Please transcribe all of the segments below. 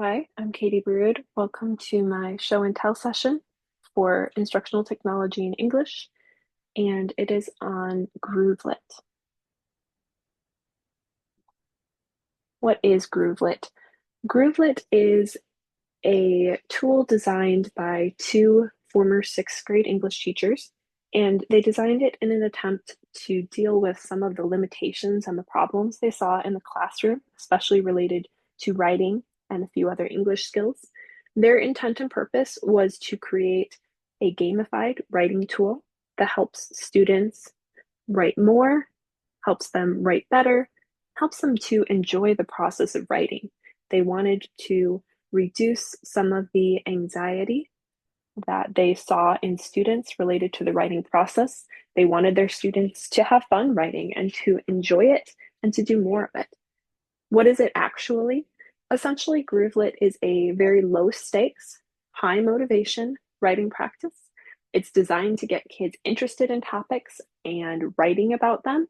Hi, I'm Katie Borud. Welcome to my show and tell session for instructional technology in English, and it is on Groovelit. What is Groovelit? Groovelit is a tool designed by two former sixth grade English teachers, and they designed it in an attempt to deal with some of the limitations and the problems they saw in the classroom, especially related to writing and a few other English skills. Their intent and purpose was to create a gamified writing tool that helps students write more, helps them write better, helps them to enjoy the process of writing. They wanted to reduce some of the anxiety that they saw in students related to the writing process. They wanted their students to have fun writing and to enjoy it and to do more of it. What is it actually? Essentially, Groovelit is a very low stakes, high motivation writing practice. It's designed to get kids interested in topics and writing about them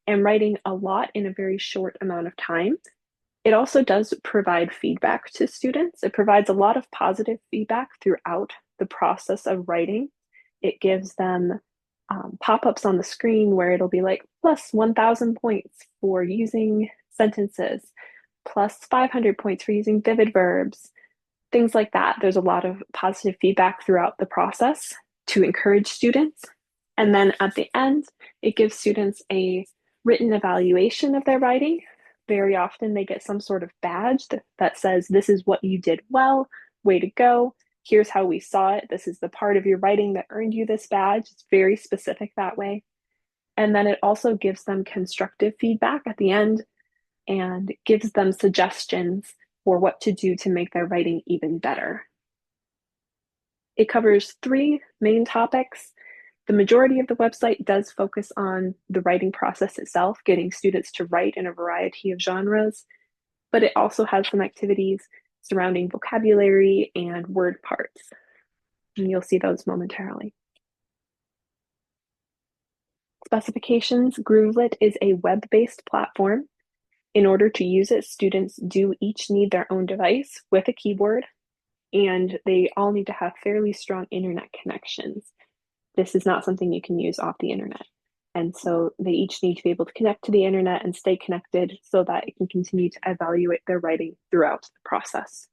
and writing a lot in a very short amount of time. It also does provide feedback to students. It provides a lot of positive feedback throughout the process of writing. It gives them pop-ups on the screen where it'll be like plus 1,000 points for using sentences, plus 500 points for using vivid verbs, things like that. There's a lot of positive feedback throughout the process to encourage students. And then at the end, it gives students a written evaluation of their writing. Very often they get some sort of badge that says, this is what you did well, way to go. Here's how we saw it. This is the part of your writing that earned you this badge. It's very specific that way. And then it also gives them constructive feedback at the end and gives them suggestions for what to do to make their writing even better. It covers three main topics. The majority of the website does focus on the writing process itself, getting students to write in a variety of genres, but it also has some activities surrounding vocabulary and word parts. And you'll see those momentarily. Specifications: Groovelit is a web-based platform. In order to use it, students do each need their own device with a keyboard, and they all need to have fairly strong internet connections. This is not something you can use off the internet. And so they each need to be able to connect to the internet and stay connected so that it can continue to evaluate their writing throughout the process.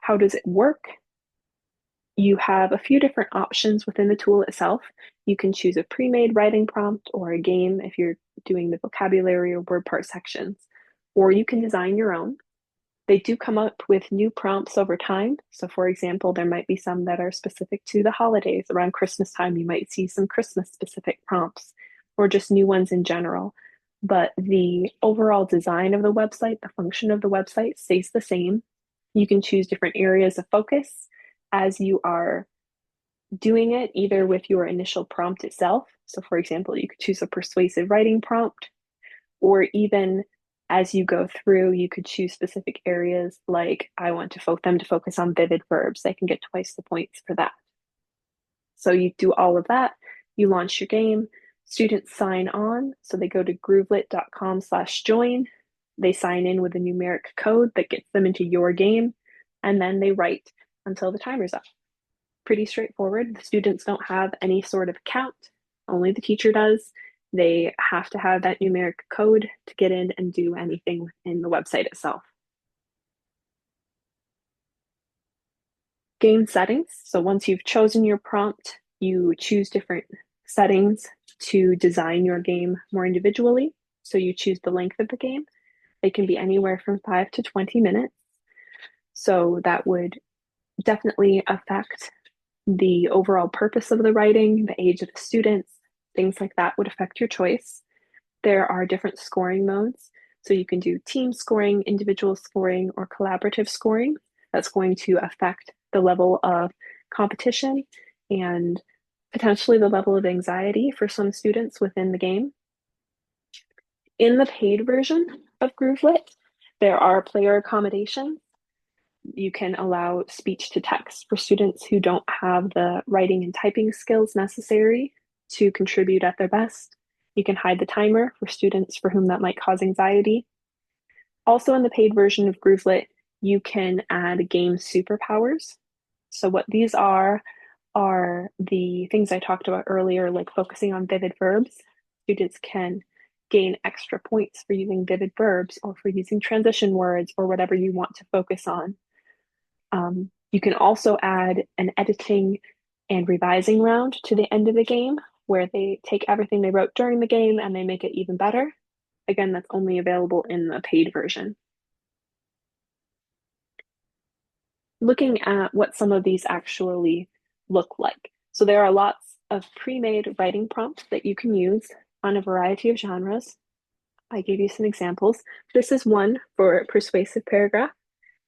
How does it work? You have a few different options within the tool itself. You can choose a pre-made writing prompt or a game if you're doing the vocabulary or word part sections, or you can design your own. They do come up with new prompts over time. So for example, there might be some that are specific to the holidays. Around Christmas time, you might see some Christmas specific prompts or just new ones in general. But the overall design of the website, the function of the website stays the same. You can choose different areas of focus as you are doing it, either with your initial prompt itself. So for example, you could choose a persuasive writing prompt, or even as you go through, you could choose specific areas like I want them to focus on vivid verbs. They can get twice the points for that. So you do all of that, you launch your game, students sign on. So they go to groovelit.com/join. They sign in with a numeric code that gets them into your game, and then they write until the timer's up. Pretty straightforward. The students don't have any sort of account, only the teacher does. They have to have that numeric code to get in and do anything in the website itself. Game settings. So once you've chosen your prompt, you choose different settings to design your game more individually. So you choose the length of the game. They can be anywhere from 5 to 20 minutes. So that would definitely affect the overall purpose of the writing, the age of the students, things like that would affect your choice. There are different scoring modes. So you can do team scoring, individual scoring, or collaborative scoring. That's going to affect the level of competition and potentially the level of anxiety for some students within the game. In the paid version of Groovelit, there are player accommodations. You can allow speech to text for students who don't have the writing and typing skills necessary to contribute at their best. You can hide the timer for students for whom that might cause anxiety. Also, in the paid version of Groovelit, you can add game superpowers. So, what these are the things I talked about earlier, like focusing on vivid verbs. Students can gain extra points for using vivid verbs or for using transition words or whatever you want to focus on. You can also add an editing and revising round to the end of the game where they take everything they wrote during the game and they make it even better. Again, that's only available in the paid version. Looking at what some of these actually look like. So there are lots of pre-made writing prompts that you can use on a variety of genres. I gave you some examples. This is one for persuasive paragraph.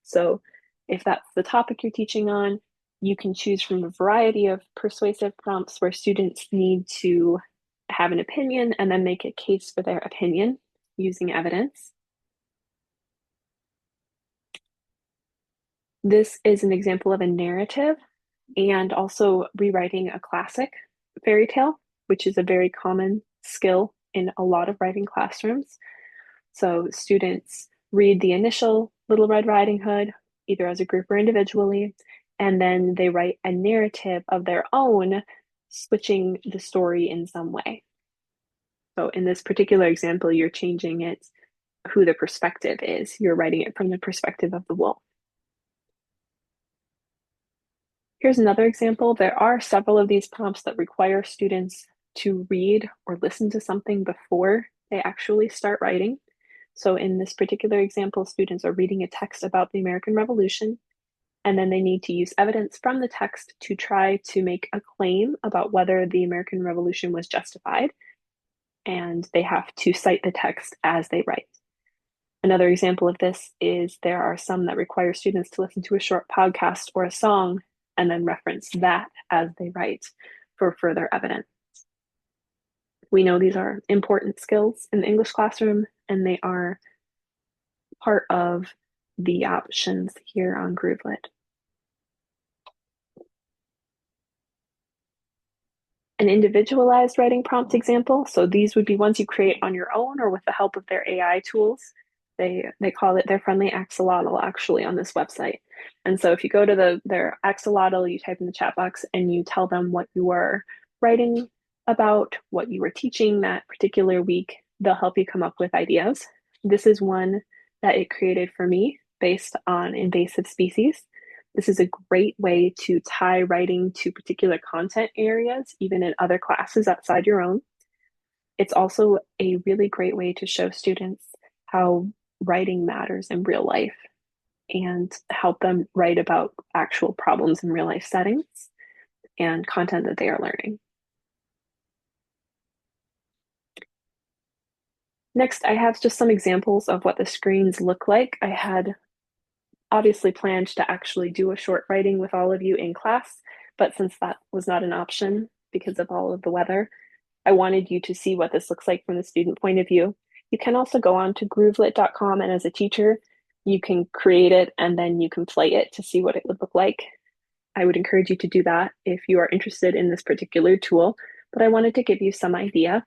So if that's the topic you're teaching on, you can choose from a variety of persuasive prompts where students need to have an opinion and then make a case for their opinion using evidence. This is an example of a narrative and also rewriting a classic fairy tale, which is a very common skill in a lot of writing classrooms. So students read the initial Little Red Riding Hood, either as a group or individually, and then they write a narrative of their own, switching the story in some way. So in this particular example, you're changing it who the perspective is. You're writing it from the perspective of the wolf. Here's another example. There are several of these prompts that require students to read or listen to something before they actually start writing. So in this particular example, students are reading a text about the American Revolution, and then they need to use evidence from the text to try to make a claim about whether the American Revolution was justified, and they have to cite the text as they write. Another example of this is there are some that require students to listen to a short podcast or a song and then reference that as they write for further evidence. We know these are important skills in the English classroom, and they are part of the options here on Groovelit. An individualized writing prompt example. So these would be ones you create on your own or with the help of their AI tools. They call it their friendly axolotl actually on this website. And so if you go to their axolotl, you type in the chat box and you tell them what you are writing about, what you were teaching that particular week, they'll help you come up with ideas. This is one that it created for me based on invasive species. This is a great way to tie writing to particular content areas, even in other classes outside your own. It's also a really great way to show students how writing matters in real life and help them write about actual problems in real life settings and content that they are learning. Next, I have just some examples of what the screens look like. I had obviously planned to actually do a short writing with all of you in class, but since that was not an option because of all of the weather, I wanted you to see what this looks like from the student point of view. You can also go on to groovelit.com, and as a teacher, you can create it and then you can play it to see what it would look like. I would encourage you to do that if you are interested in this particular tool, but I wanted to give you some idea.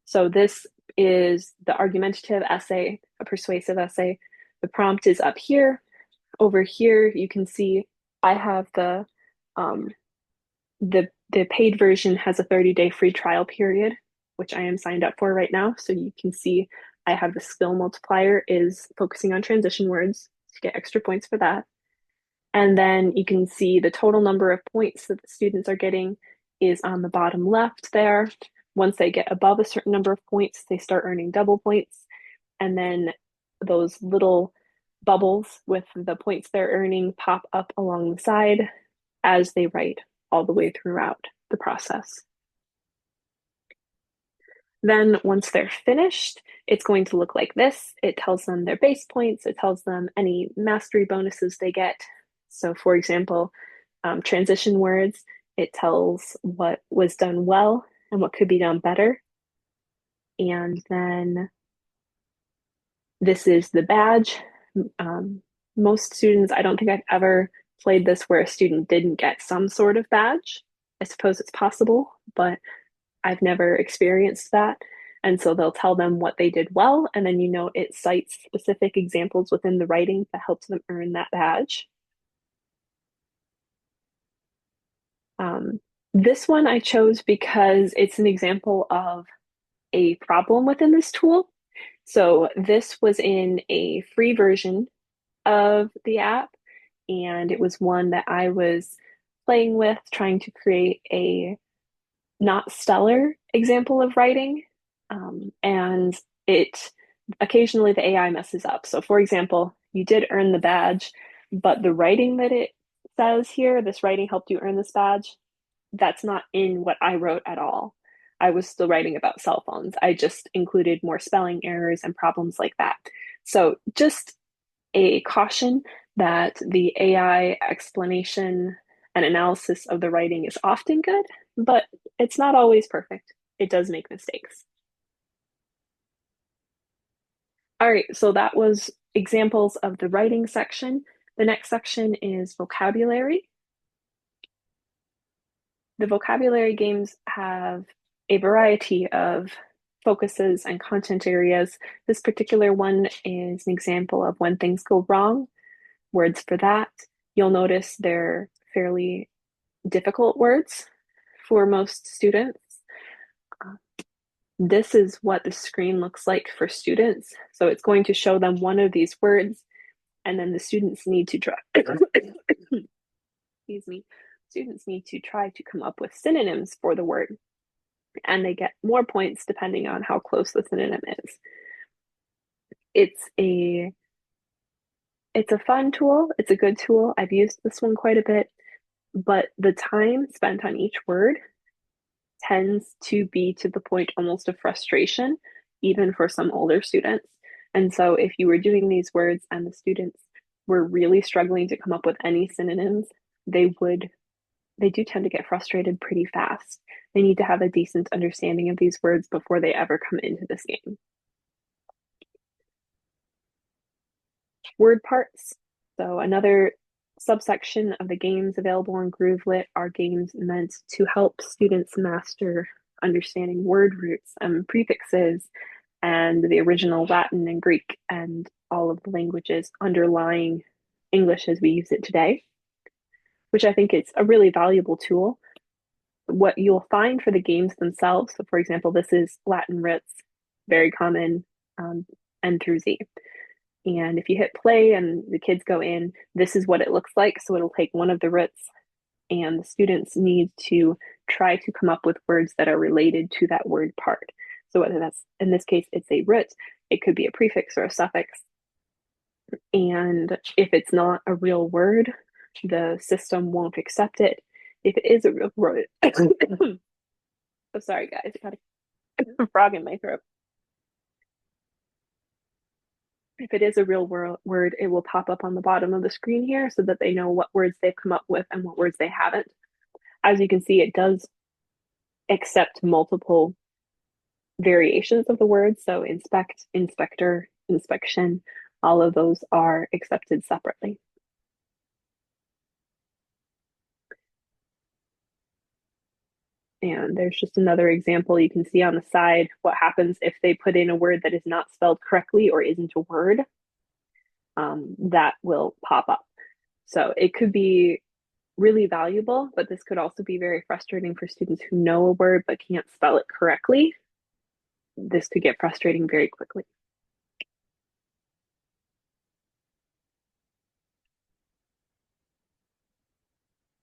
So this is the argumentative essay, a persuasive essay. The prompt is up here. Over here, you can see I have the paid version has a 30-day free trial period, which I am signed up for right now. So you can see I have the skill multiplier is focusing on transition words to get extra points for that. And then you can see the total number of points that the students are getting is on the bottom left there. Once they get above a certain number of points, they start earning double points. And then those little bubbles with the points they're earning pop up along the side as they write all the way throughout the process. Then once they're finished, it's going to look like this. It tells them their base points. It tells them any mastery bonuses they get. So for example, transition words, it tells what was done well and what could be done better. And then this is the badge. Most students, I don't think I've ever played this where a student didn't get some sort of badge. I suppose it's possible, but I've never experienced that. And so they'll tell them what they did well, and then it cites specific examples within the writing that helps them earn that badge. Um, this one I chose because it's an example of a problem within this tool. So this was in a free version of the app, and it was one that I was playing with, trying to create a not stellar example of writing. And it occasionally the AI messes up. So, for example, you did earn the badge, but the writing that it says here, this writing helped you earn this badge, that's not in what I wrote at all. I was still writing about cell phones. I just included more spelling errors and problems like that. So, just a caution that the AI explanation and analysis of the writing is often good, but it's not always perfect. It does make mistakes. All right, so that was examples of the writing section. The next section is vocabulary. The vocabulary games have a variety of focuses and content areas. This particular one is an example of when things go wrong, words for that. You'll notice they're fairly difficult words for most students. This is what the screen looks like for students. So it's going to show them one of these words, and then the students need to try, excuse me, students need to try to come up with synonyms for the word. And they get more points depending on how close the synonym is. It's a it's a fun tool. It's a good tool. I've used this one quite a bit, but the time spent on each word tends to be to the point almost of frustration, even for some older students. And so if you were doing these words and the students were really struggling to come up with any synonyms, they do tend to get frustrated pretty fast. They need to have a decent understanding of these words before they ever come into this game. Word parts. So another subsection of the games available in Groovelit are games meant to help students master understanding word roots and prefixes and the original Latin and Greek and all of the languages underlying English as we use it today, which I think is a really valuable tool. What you'll find for the games themselves, so for example, this is Latin roots, very common, N through Z. And if you hit play and the kids go in, this is what it looks like. So it'll take one of the roots, and the students need to try to come up with words that are related to that word part. So whether that's, in this case, it's a root, it could be a prefix or a suffix. And if it's not a real word, the system won't accept it. If it is a real word, oh, sorry guys, I got a frog in my throat. If it is a real word, it will pop up on the bottom of the screen here so that they know what words they've come up with and what words they haven't. As you can see, it does accept multiple variations of the word. So inspect, inspector, inspection, all of those are accepted separately. And there's just another example you can see on the side what happens if they put in a word that is not spelled correctly or isn't a word. That will pop up. So it could be really valuable, but this could also be very frustrating for students who know a word but can't spell it correctly. This could get frustrating very quickly.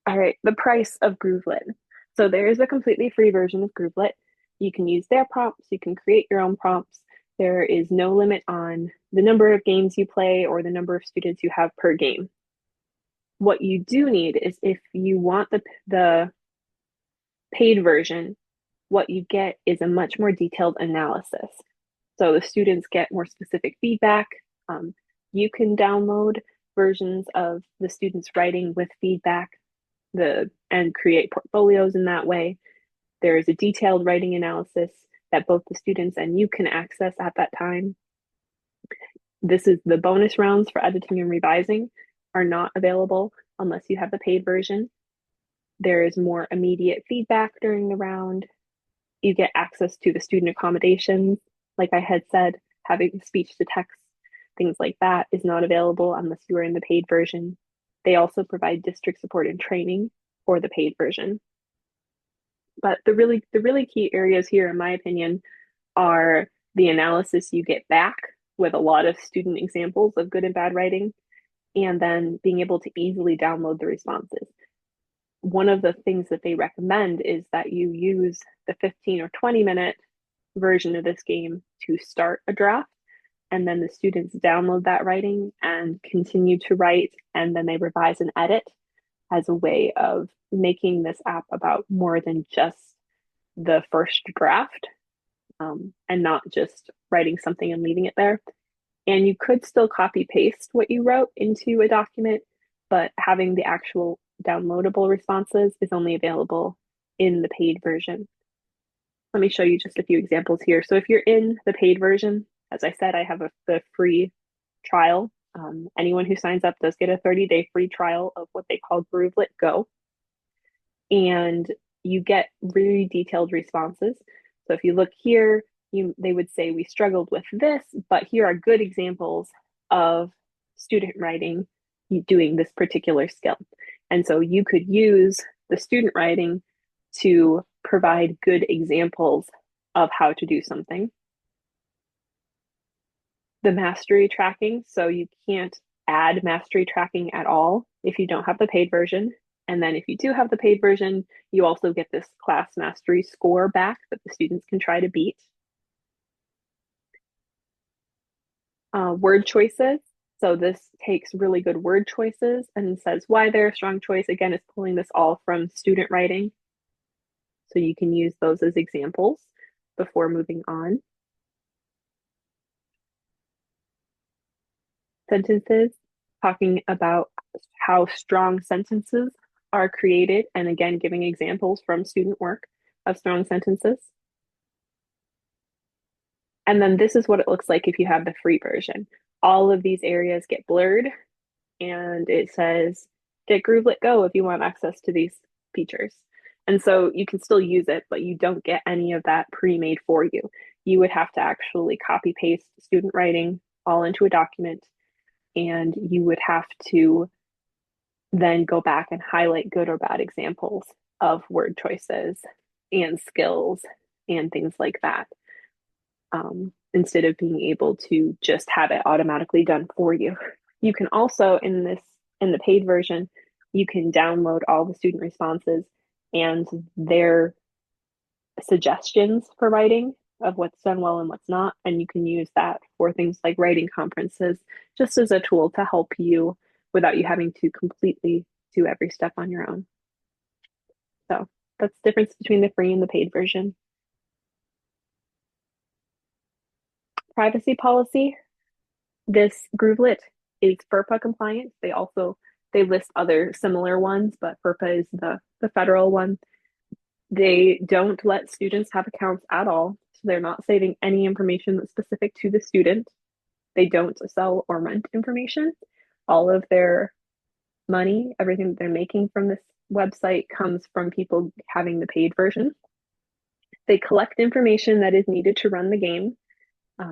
All right, the price of Groovelit. So there is a completely free version of Groovelit. You can use their prompts, you can create your own prompts. There is no limit on the number of games you play or the number of students you have per game. What you do need is if you want the paid version, what you get is a much more detailed analysis. So the students get more specific feedback. You can download versions of the students' writing with feedback and create portfolios in that way. There is a detailed writing analysis that both the students and you can access at that time. This is the bonus rounds for editing and revising are not available unless you have the paid version. There is more immediate feedback during the round. You get access to the student accommodations. Like I had said, having speech to text, things like that is not available unless you are in the paid version. They also provide district support and training for the paid version. But the really key areas here, in my opinion, are the analysis you get back with a lot of student examples of good and bad writing, and then being able to easily download the responses. One of the things that they recommend is that you use the 15 or 20-minute version of this game to start a draft, and then the students download that writing and continue to write, and then they revise and edit as a way of making this app about more than just the first draft, and not just writing something and leaving it there. And you could still copy paste what you wrote into a document, but having the actual downloadable responses is only available in the paid version. Let me show you just a few examples here. So if you're in the paid version, as I said, I have the free trial. Anyone who signs up does get a 30-day free trial of what they call Groovelit Go. And you get really detailed responses. So if you look here, they would say we struggled with this, but here are good examples of student writing doing this particular skill. And so you could use the student writing to provide good examples of how to do something. The mastery tracking, so you can't add mastery tracking at all if you don't have the paid version. And then if you do have the paid version, you also get this class mastery score back that the students can try to beat. Word choices. So this takes really good word choices and says why they're a strong choice. Again, it's pulling this all from student writing. So you can use those as examples before moving on. Sentences, talking about how strong sentences are created, and again, giving examples from student work of strong sentences. And then this is what it looks like if you have the free version. All of these areas get blurred, and it says, get Groovelit Go if you want access to these features. And so you can still use it, but you don't get any of that pre-made for you. You would have to actually copy paste student writing all into a document, and you would have to then go back and highlight good or bad examples of word choices and skills and things like that, instead of being able to just have it automatically done for you. You can also, in the paid version, you can download all the student responses and their suggestions for writing of what's done well and what's not. And you can use that for things like writing conferences, just as a tool to help you without you having to completely do every step on your own. So that's the difference between the free and the paid version. Privacy policy. This Groovelit is FERPA compliant. They list other similar ones, but FERPA is the federal one. They don't let students have accounts at all. So they're not saving any information that's specific to the student. They don't sell or rent information. All of their money, everything that they're making from this website comes from people having the paid version. They collect information that is needed to run the game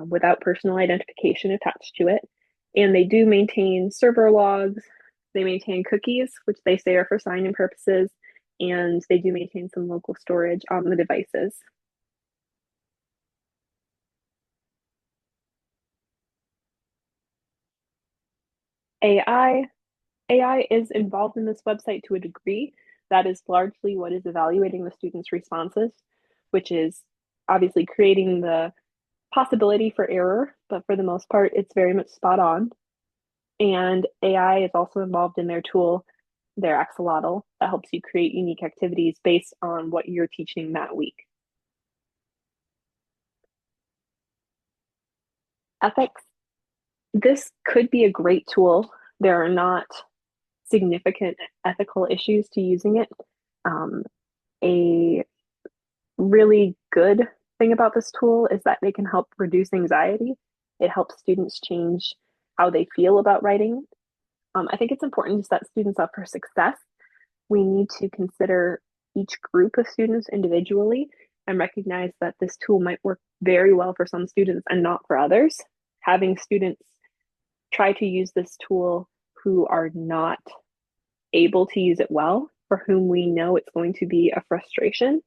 without personal identification attached to it. And they do maintain server logs. They maintain cookies, which they say are for sign-in purposes, and they do maintain some local storage on the devices. AI. AI is involved in this website to a degree. That is largely what is evaluating the students' responses, which is obviously creating the possibility for error, but for the most part, it's very much spot on. And AI is also involved in their tool, their axolotl, that helps you create unique activities based on what you're teaching that week. Ethics. This could be a great tool. There are not significant ethical issues to using it. A really good thing about this tool is that they can help reduce anxiety. It helps students change how they feel about writing. I think it's important to set students up for success. We need to consider each group of students individually and recognize that this tool might work very well for some students and not for others. Having students try to use this tool who are not able to use it well, for whom we know it's going to be a frustration,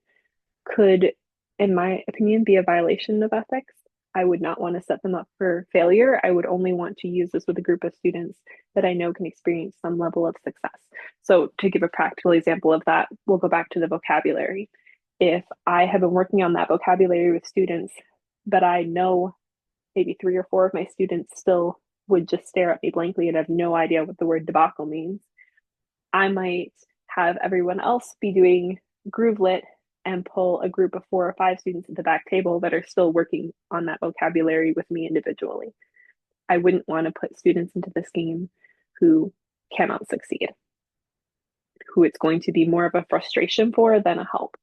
could, in my opinion, be a violation of ethics. I would not want to set them up for failure. I would only want to use this with a group of students that I know can experience some level of success. So, to give a practical example of that, we'll go back to the vocabulary. If I have been working on that vocabulary with students, but I know maybe 3 or 4 of my students still would just stare at me blankly and have no idea what the word debacle means, I might have everyone else be doing Groovelit and pull a group of 4 or 5 students at the back table that are still working on that vocabulary with me individually. I wouldn't want to put students into this game who cannot succeed, who it's going to be more of a frustration for than a help.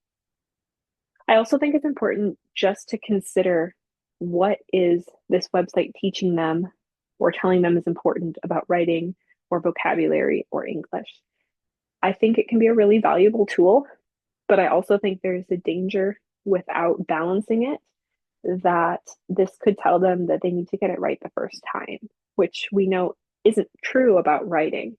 I also think it's important just to consider what is this website teaching them or telling them is important about writing or vocabulary or English. I think it can be a really valuable tool, but I also think there's a danger without balancing it that this could tell them that they need to get it right the first time, which we know isn't true about writing.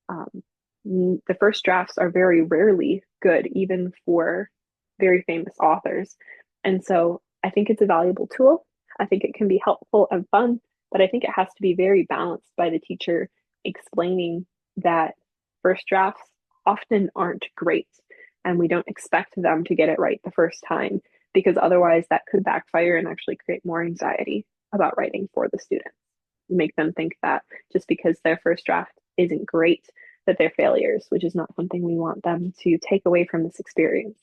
Um, the first drafts are very rarely good, even for very famous authors. And so I think it's a valuable tool. I think it can be helpful and fun, but I think it has to be very balanced by the teacher explaining that first drafts often aren't great and we don't expect them to get it right the first time, because otherwise that could backfire and actually create more anxiety about writing for the students. Make them think that just because their first draft isn't great, that they're failures, which is not something we want them to take away from this experience.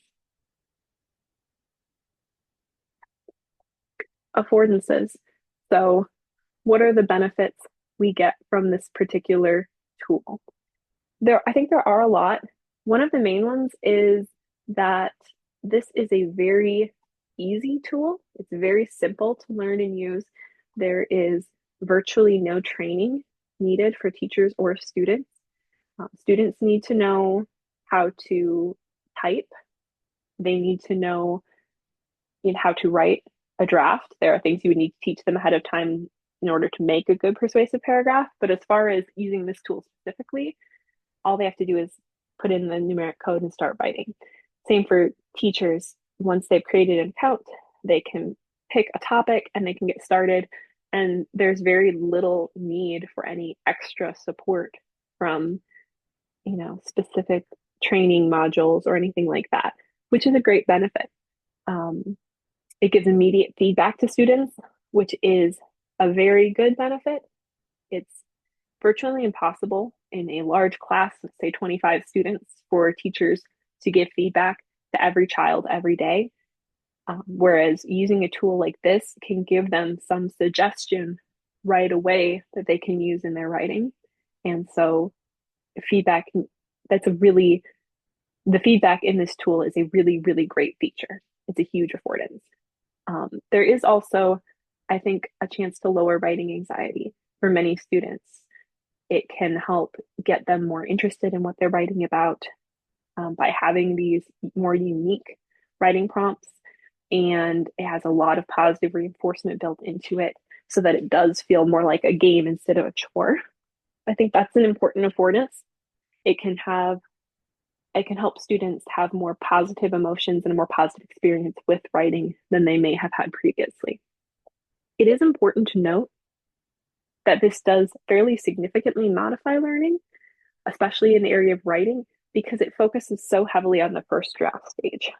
Affordances. So, what are the benefits we get from this particular tool? I think there are a lot. One of the main ones is that this is a very easy tool. It's very simple to learn and use. There is virtually no training needed for teachers or students. Students need to know how to type. They need to know, how to write a draft. There are things you would need to teach them ahead of time in order to make a good persuasive paragraph. But as far as using this tool specifically, all they have to do is put in the numeric code and start writing. Same for teachers. Once they've created an account, they can pick a topic and they can get started. And there's very little need for any extra support from, specific training modules or anything like that, which is a great benefit. It gives immediate feedback to students, which is a very good benefit. It's virtually impossible in a large class of, say, 25 students for teachers to give feedback to every child every day. Whereas using a tool like this can give them some suggestion right away that they can use in their writing. And so feedback, the feedback in this tool is a really, really great feature. It's a huge affordance. There is also, I think, a chance to lower writing anxiety for many students. It can help get them more interested in what they're writing about by having these more unique writing prompts. And it has a lot of positive reinforcement built into it so that it does feel more like a game instead of a chore. I think that's an important affordance. It can help students have more positive emotions and a more positive experience with writing than they may have had previously. It is important to note that this does fairly significantly modify learning, especially in the area of writing, because it focuses so heavily on the first draft stage.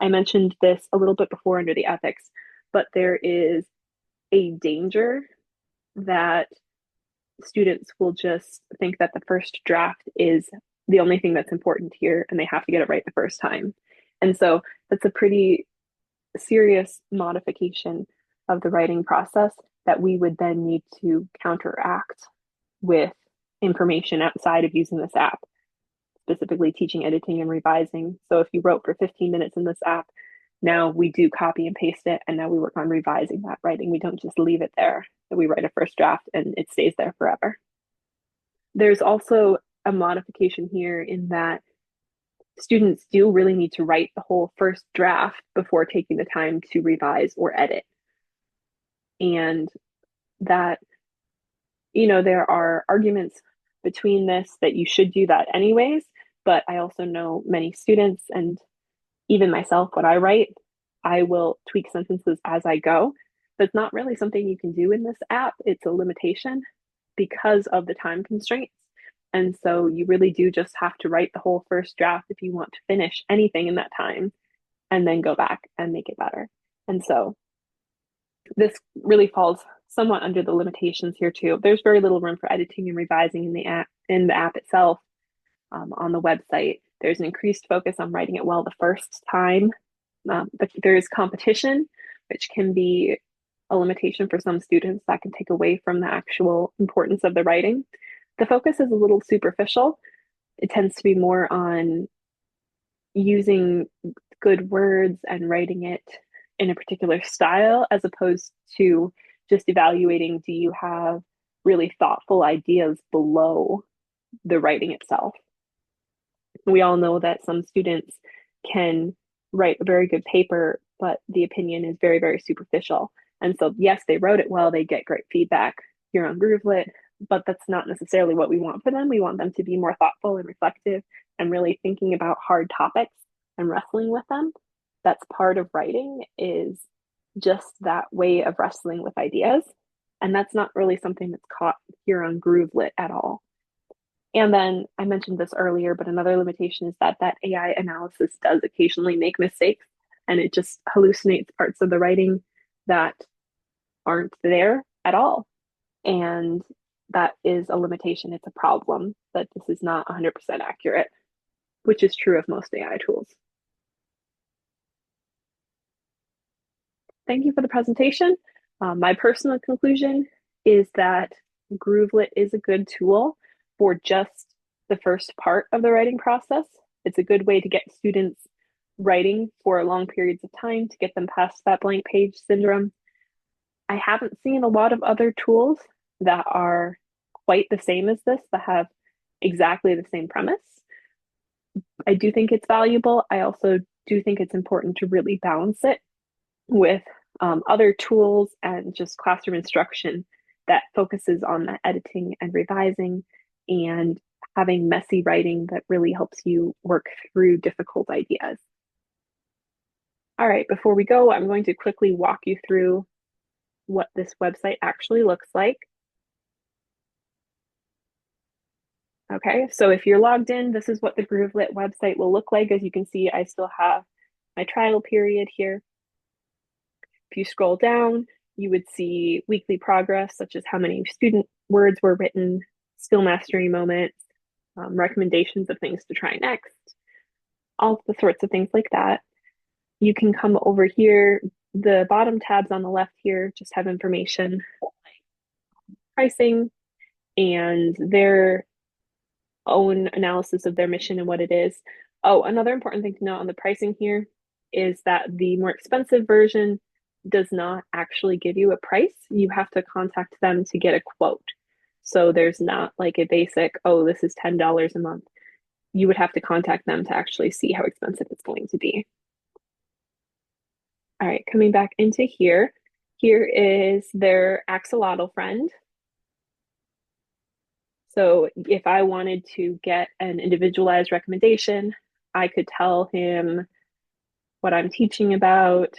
I mentioned this a little bit before under the ethics, but there is a danger that students will just think that the first draft is the only thing that's important here and they have to get it right the first time. And so that's a pretty serious modification of the writing process that we would then need to counteract with information outside of using this app, specifically teaching editing and revising. So if you wrote for 15 minutes in this app, now we do copy and paste it, and now we work on revising that writing. We don't just leave it there, that we write a first draft and it stays there forever. There's also a modification here in that students do really need to write the whole first draft before taking the time to revise or edit. And that, there are arguments between this that you should do that anyways, but I also know many students and even myself, when I write, I will tweak sentences as I go. That's not really something you can do in this app. It's a limitation because of the time constraints. And so you really do just have to write the whole first draft if you want to finish anything in that time and then go back and make it better. And so this really falls somewhat under the limitations here too. There's very little room for editing and revising in the app itself. On the website, there's an increased focus on writing it well the first time, but there is competition, which can be a limitation for some students that can take away from the actual importance of the writing. The focus is a little superficial. It tends to be more on using good words and writing it in a particular style, as opposed to just evaluating, do you have really thoughtful ideas below the writing itself? We all know that some students can write a very good paper, but the opinion is very, very superficial. And so, yes, they wrote it well, they get great feedback here on Groovelit, but that's not necessarily what we want for them. We want them to be more thoughtful and reflective and really thinking about hard topics and wrestling with them. That's part of writing, is just that way of wrestling with ideas. And that's not really something that's caught here on Groovelit at all. And then I mentioned this earlier, but another limitation is that AI analysis does occasionally make mistakes, and it just hallucinates parts of the writing that aren't there at all. And that is a limitation. It's a problem that this is not 100% accurate, which is true of most AI tools. Thank you for the presentation. My personal conclusion is that Groovelit is a good tool for just the first part of the writing process. It's a good way to get students writing for long periods of time, to get them past that blank page syndrome. I haven't seen a lot of other tools that are quite the same as this, that have exactly the same premise. I do think it's valuable. I also do think it's important to really balance it with other tools and just classroom instruction that focuses on the editing and revising and having messy writing that really helps you work through difficult ideas. All right, before we go, I'm going to quickly walk you through what this website actually looks like. Okay, so if you're logged in, this is what the Groovelit website will look like. As you can see, I still have my trial period here. If you scroll down, you would see weekly progress, such as how many student words were written, skill mastery moments, recommendations of things to try next, all the sorts of things like that. You can come over here. The bottom tabs on the left here just have information like pricing and their own analysis of their mission and what it is. Oh, another important thing to note on the pricing here is that the more expensive version does not actually give you a price. You have to contact them to get a quote. So there's not like a basic, oh, this is $10 a month. You would have to contact them to actually see how expensive it's going to be. All right, coming back into here. Here is their axolotl friend. So if I wanted to get an individualized recommendation, I could tell him what I'm teaching about.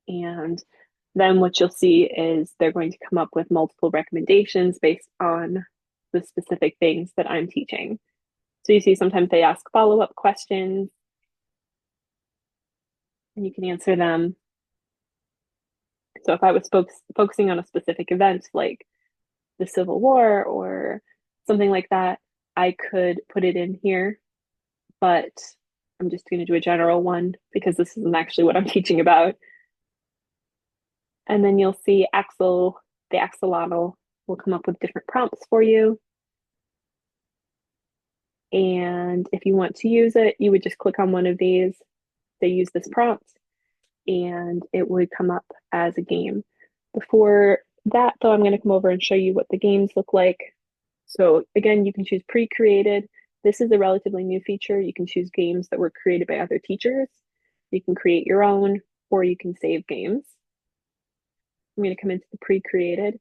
And then what you'll see is they're going to come up with multiple recommendations based on the specific things that I'm teaching. So you see sometimes they ask follow-up questions and you can answer them. So if I was focusing on a specific event like the Civil War or something like that, I could put it in here, but I'm just going to do a general one because this isn't actually what I'm teaching about. And then you'll see the axolotl will come up with different prompts for you. And if you want to use it, you would just click on one of these. They use this prompt. and it would come up as a game. Before that, though, I'm going to come over and show you what the games look like. So again, you can choose pre-created. This is a relatively new feature. You can choose games that were created by other teachers. You can create your own, or you can save games. I'm going to come into the pre-created.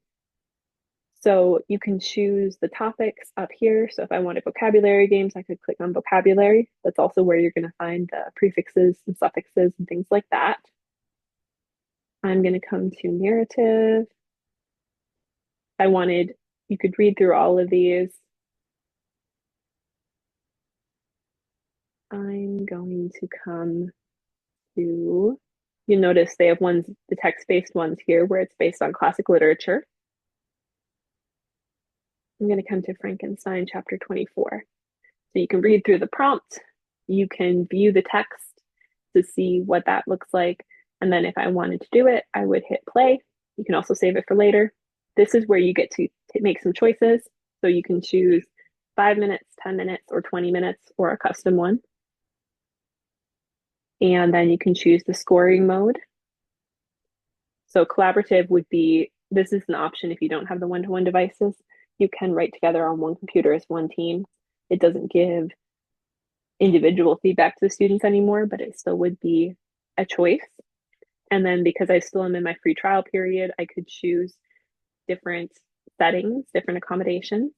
So you can choose the topics up here. So if I wanted vocabulary games, I could click on vocabulary. That's also where you're going to find the prefixes and suffixes and things like that. I'm going to come to narrative. I wanted, you could read through all of these. I'm going to come to, you notice they have ones, the text-based ones here where it's based on classic literature. I'm going to come to Frankenstein chapter 24. So you can read through the prompt, you can view the text to see what that looks like. And then if I wanted to do it, I would hit play. You can also save it for later. This is where you get to make some choices. So you can choose 5 minutes, 10 minutes, or 20 minutes, or a custom one. And then you can choose the scoring mode. So collaborative would be, this is an option if you don't have the one-to-one devices. You can write together on one computer as one team. It doesn't give individual feedback to the students anymore, but it still would be a choice. And then because I still am in my free trial period, I could choose different settings, different accommodations.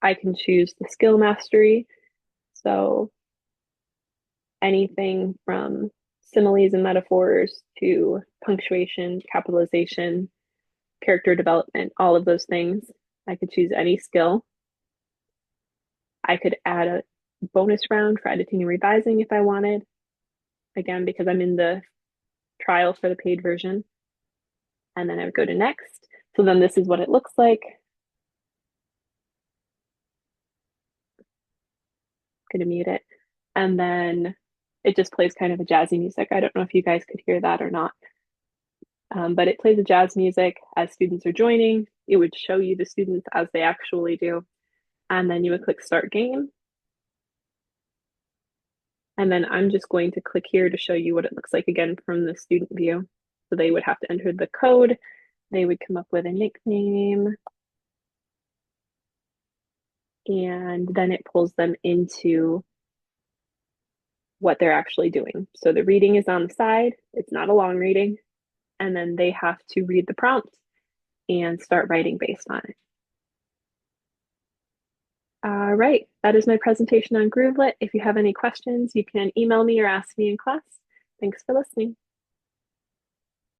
I can choose the skill mastery. So anything from similes and metaphors to punctuation, capitalization, character development, all of those things. I could choose any skill. I could add a bonus round for editing and revising if I wanted. Again, because I'm in the trial for the paid version. And then I would go to next. So then this is what it looks like. I'm going to mute it. And then it just plays kind of a jazzy music. I don't know if you guys could hear that or not. But it plays a jazz music as students are joining. It would show you the students as they actually do. And then you would click start game. And then I'm just going to click here to show you what it looks like again from the student view. So they would have to enter the code. They would come up with a nickname. And then it pulls them into what they're actually doing. So the reading is on the side. It's not a long reading. And then they have to read the prompt and start writing based on it. All right, that is my presentation on Groovelit. If you have any questions, you can email me or ask me in class. Thanks for listening.